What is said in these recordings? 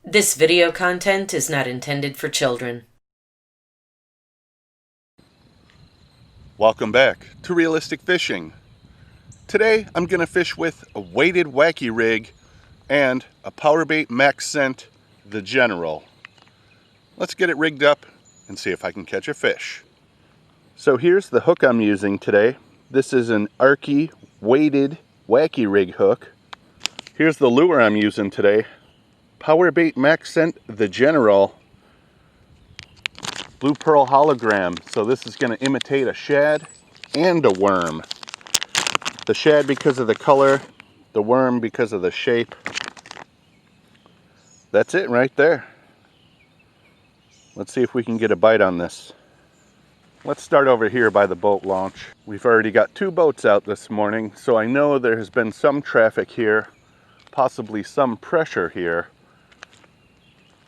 This video content is not intended for children. Welcome back to Realistic Fishing. Today I'm going to fish with a weighted Wacky Rig and a Powerbait Max Scent the General. Let's get it rigged up and see if I can catch a fish. So here's the hook I'm using today. This is an Arky weighted Wacky Rig hook. Here's the lure I'm using today. Powerbait Max Scent the General Blue Pearl Hologram. So this is going to imitate a shad and a worm. The shad because of the color, the worm because of the shape. That's it right there. Let's see if we can get a bite on this. Let's start over here by the boat launch. We've already got 2 boats out this morning, so I know there has been some traffic here, possibly some pressure here.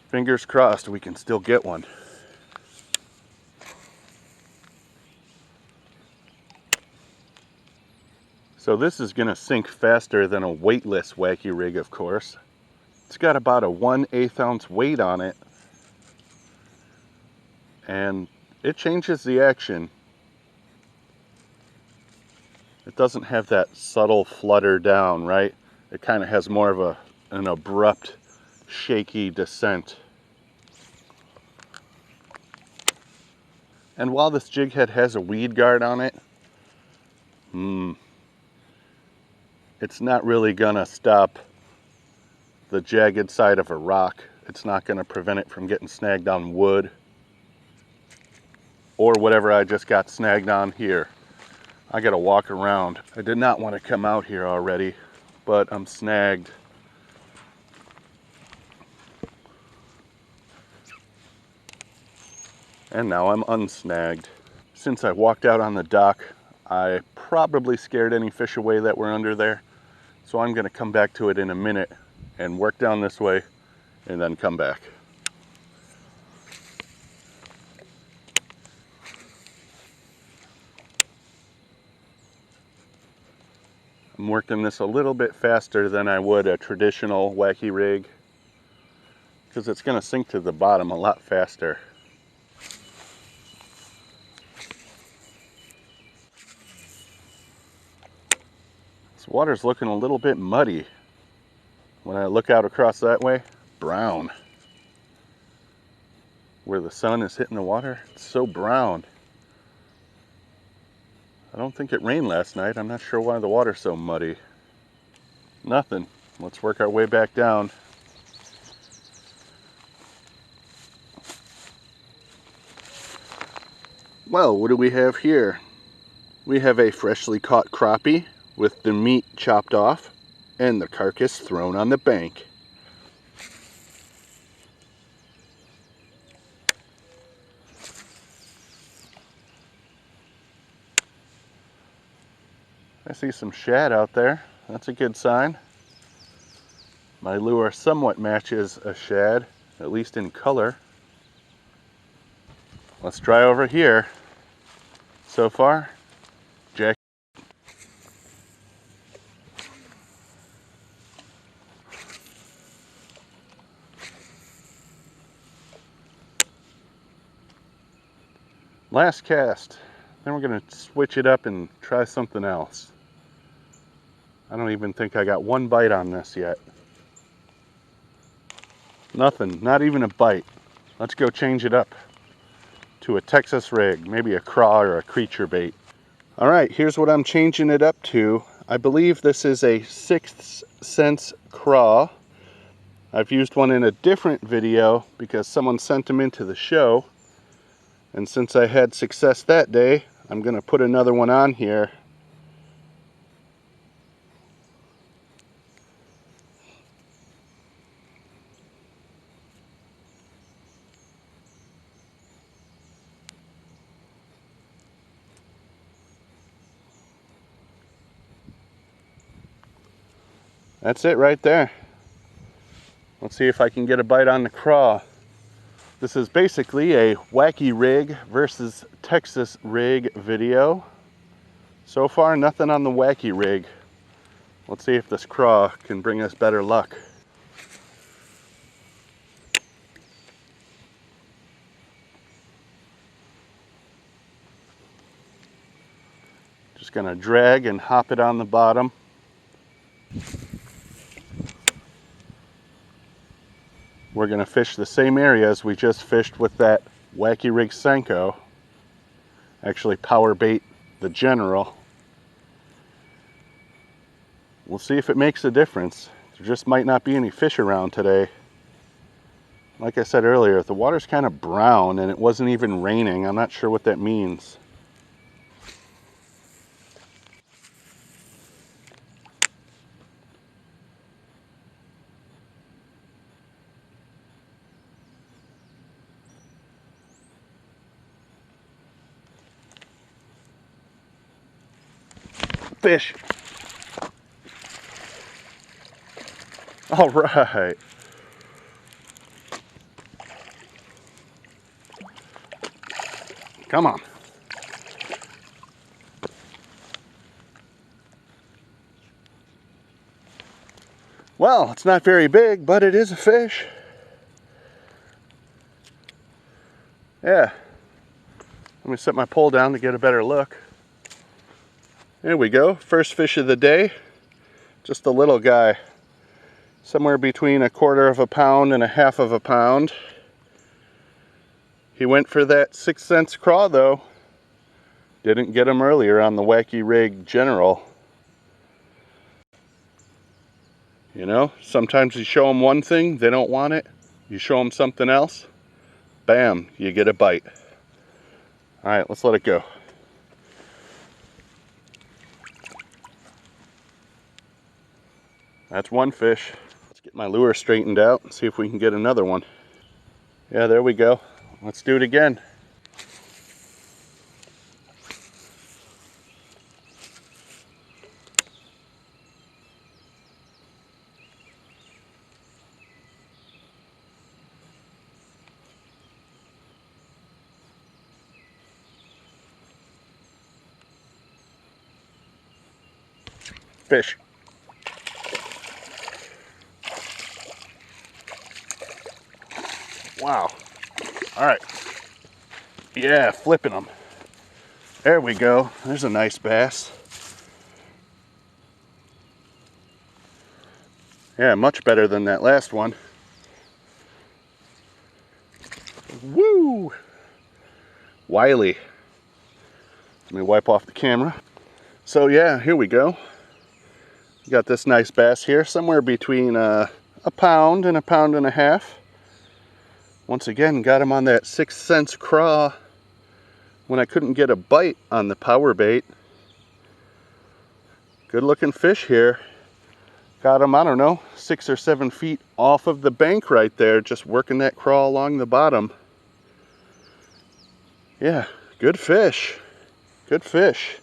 Fingers crossed we can still get one. So this is going to sink faster than a weightless Wacky Rig, of course. It's got about a 1/8 ounce weight on it, and it changes the action. It doesn't have that subtle flutter down, right? It kind of has more of an abrupt, shaky descent. And while this jig head has a weed guard on it, it's not really gonna stop the jagged side of a rock. It's not gonna prevent it from getting snagged on wood or whatever I just got snagged on here. I gotta walk around. I did not want to come out here already, but I'm snagged. And now I'm unsnagged. Since I walked out on the dock, I probably scared any fish away that were under there. So I'm gonna come back to it in a minute and work down this way and then come back. I'm working this a little bit faster than I would a traditional Wacky Rig because it's gonna sink to the bottom a lot faster. This water's looking a little bit muddy. When I look out across that way, brown. Where the sun is hitting the water, it's so brown. I don't think it rained last night. I'm not sure why the water's so muddy. Nothing. Let's work our way back down. Well, what do we have here? We have a freshly caught crappie with the meat chopped off and the carcass thrown on the bank. I see some shad out there. That's a good sign. My lure somewhat matches a shad, at least in color. Let's try over here. So far, jack. Last cast. Then we're going to switch it up and try something else. I don't even think I got one bite on this yet. Nothing, not even a bite. Let's go change it up to a Texas rig, maybe a craw or a creature bait. All right, here's what I'm changing it up to. I believe this is a 6th Sense craw. I've used one in a different video because someone sent them into the show. And since I had success that day, I'm going to put another one on here. That's it right there. Let's see if I can get a bite on the craw. This is basically a Wacky Rig versus Texas Rig video. So far, nothing on the Wacky Rig. Let's see if this craw can bring us better luck. Just gonna drag and hop it on the bottom. We're gonna fish the same area as we just fished with that Wacky Rig Senko. Actually, Powerbait the General. We'll see if it makes a difference. There just might not be any fish around today. Like I said earlier, the water's kind of brown and it wasn't even raining. I'm not sure what that means. Fish. All right. Come on. Well, it's not very big, but it is a fish. Yeah. Let me set my pole down to get a better look. There we go. First fish of the day. Just a little guy. Somewhere between 1/4 pound and 1/2 pound. He went for that 6 cents craw though. Didn't get him earlier on the Wacky Rig General. You know, sometimes you show them one thing, they don't want it. You show them something else, bam, you get a bite. All right, let's let it go. That's one fish. Let's get my lure straightened out and see if we can get another one. Yeah, there we go. Let's do it again. Fish. Wow. All right. Yeah, flipping them. There we go. There's a nice bass. Yeah, much better than that last one. Woo! Wily. Let me wipe off the camera. So yeah, here we go. Got this nice bass here, somewhere between a pound and 1.5 pounds. Once again, got him on that 6 cents craw when I couldn't get a bite on the Powerbait. Good looking fish here. Got him, I don't know, 6 or 7 feet off of the bank right there, just working that craw along the bottom. Yeah, good fish. Good fish.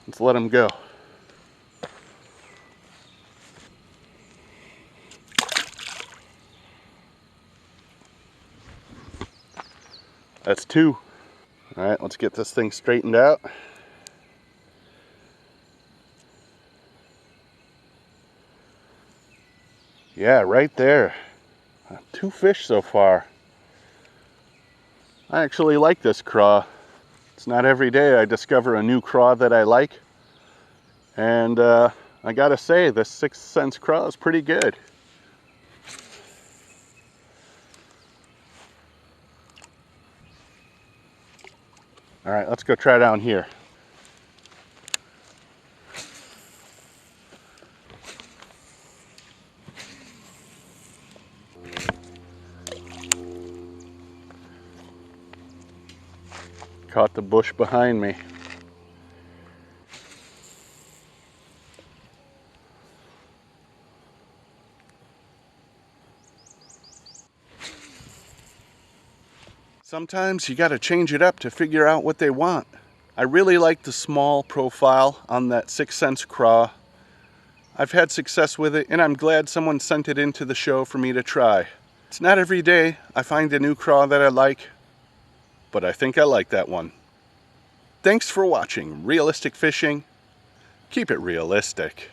Let's let him go. That's 2. All right, let's get this thing straightened out. Yeah, right there. 2 fish so far. I actually like this craw. It's not every day I discover a new craw that I like. And I gotta say, this 6 cents craw is pretty good. All right, let's go try down here. Caught the bush behind me. Sometimes you got to change it up to figure out what they want. I really like the small profile on that 6 cents craw. I've had success with it, and I'm glad someone sent it into the show for me to try. It's not every day I find a new craw that I like, but I think I like that one. Thanks for watching Realistic Fishing. Keep it realistic.